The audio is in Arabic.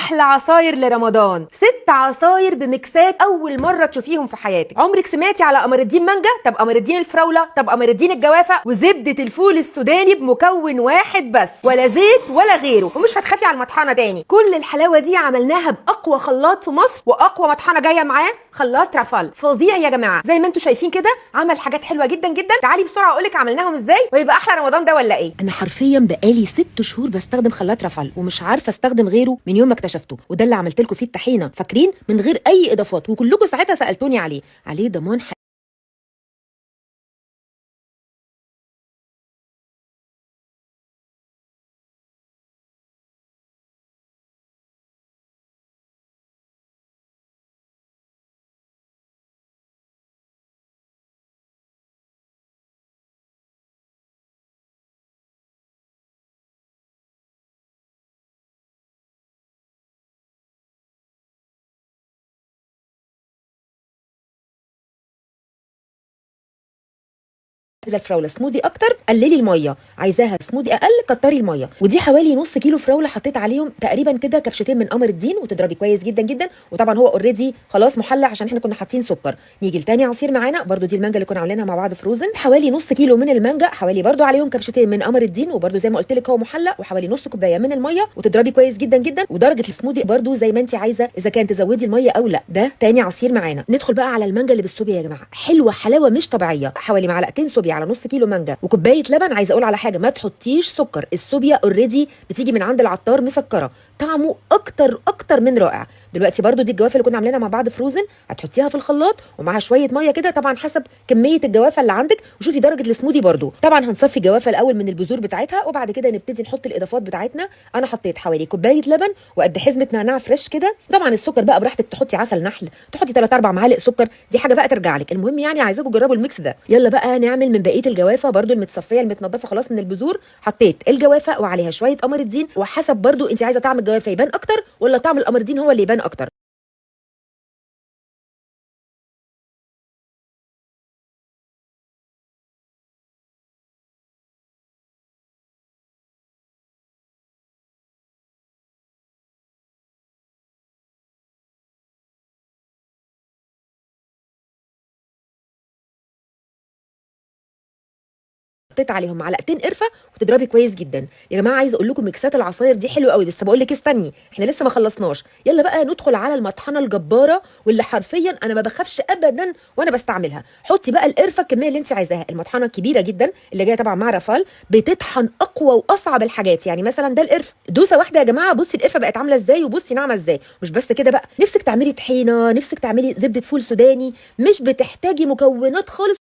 احلى عصاير لرمضان، 6 عصاير بميكسات اول مره تشوفيهم في حياتك. عمرك سمعتي على قمر الدين مانجا؟ طب قمر الدين الفراوله؟ طب قمر الدين الجوافه؟ وزبده الفول السوداني بمكون واحد بس، ولا زيت ولا غيره، ومش هتخافي على المطحنه تاني. كل الحلاوه دي عملناها باقوى خلاط في مصر، واقوى مطحنه جايه معاه خلاط رافال فظيع يا جماعه. زي ما انتم شايفين كده عمل حاجات حلوه جدا جدا. تعالي بسرعه اقول لك عملناهم ازاي ويبقى احلى رمضان ده ولا ايه. انا حرفيا بقالي 6 شهور بستخدم خلاط رافال ومش عارفه استخدم غيره من يوم ما اكتشفته، وده اللي عملت لكم فيه الطحينه فاكرين، من غير اي اضافات، وكلكم ساعتها سالتوني عليه ضمان عايزه الفراوله سموذي اكتر قللي الميه، عايزاها سموذي اقل كتري الميه. ودي حوالي نص كيلو فراوله حطيت عليهم تقريبا كده كبشتين من قمر الدين، وتضربي كويس جدا جدا. وطبعا هو اوريدي خلاص محلى عشان احنا كنا حاطين سكر. نيجي لتاني عصير معانا برده، دي المانجا اللي كنا عاملينها مع بعض فروزن، حوالي نص كيلو من المانجا، حوالي برده عليهم كبشتين من قمر الدين، وبرده زي ما قلت لك هو محلى، وحوالي نص كوبايه من الميه، وتضربي كويس جدا جدا. ودرجه السموذي برده زي ما انت عايزه، اذا كان تزودي الميه او لا. ده تاني عصير معانا. ندخل بقى على المانجا اللي بالصوبيا يا جماعه، حلوه حلاوه مش طبيعيه. حوالي معلقتين صوبيا على نص كيلو مانجا وكوبايه لبن. عايزه اقول على حاجه، ما تحطيش سكر، الصوبيا اوريدي بتيجي من عند العطار مسكره، طعمه اكتر من رائع. دلوقتي برده دي الجوافه اللي كنا عاملينها مع بعض فروزن، هتحطيها في الخلاط ومعاها شويه ميه كده، طبعا حسب كميه الجوافه اللي عندك. وشوفي درجه السموذي برده. طبعا هنصفي الجوافه الاول من البذور بتاعتها، وبعد كده نبتدي نحط الاضافات بتاعتنا. انا حطيت حوالي كوبايه لبن وقد حزمه نعناع فريش كده. طبعا السكر بقى براحتك، تحطي عسل نحل، تحطي 3 4 معالق سكر، دي حاجه بقى ترجع لك. المهم يعني عايزاكم تجربوا الميكس ده. يلا بقى نعمل من بقيه الجوافه برده المتصفيه المتنضفه خلاص من البذور. حطيت الجوافه وعليها شويه قمر الدين، وحسب برده انت عايزه طعم الجوافه يبان اكتر ولا طعم القمر الدين هو اللي يبان اكتر. حطيت عليهم معلقتين قرفه وتضربي كويس جدا. يا جماعه عايزه اقول لكم ميكسات العصاير دي حلوه قوي، بس بقول لك استني، احنا لسه ما خلصناش. يلا بقى ندخل على المطحنه الجباره، واللي حرفيا انا ما بخافش ابدا وانا بستعملها. حطي بقى القرفه الكميه اللي انت عايزاها. المطحنه الكبيره جدا اللي جايه طبعا مع رافال بتطحن اقوى واصعب الحاجات. يعني مثلا ده القرفه دوسه واحده يا جماعه، بصي القرفه بقت عامله ازاي وبصي ناعمه ازاي. مش بس كده بقى، نفسك تعملي طحينه، نفسك تعملي زبده فول سوداني، مش بتحتاجي مكونات خالص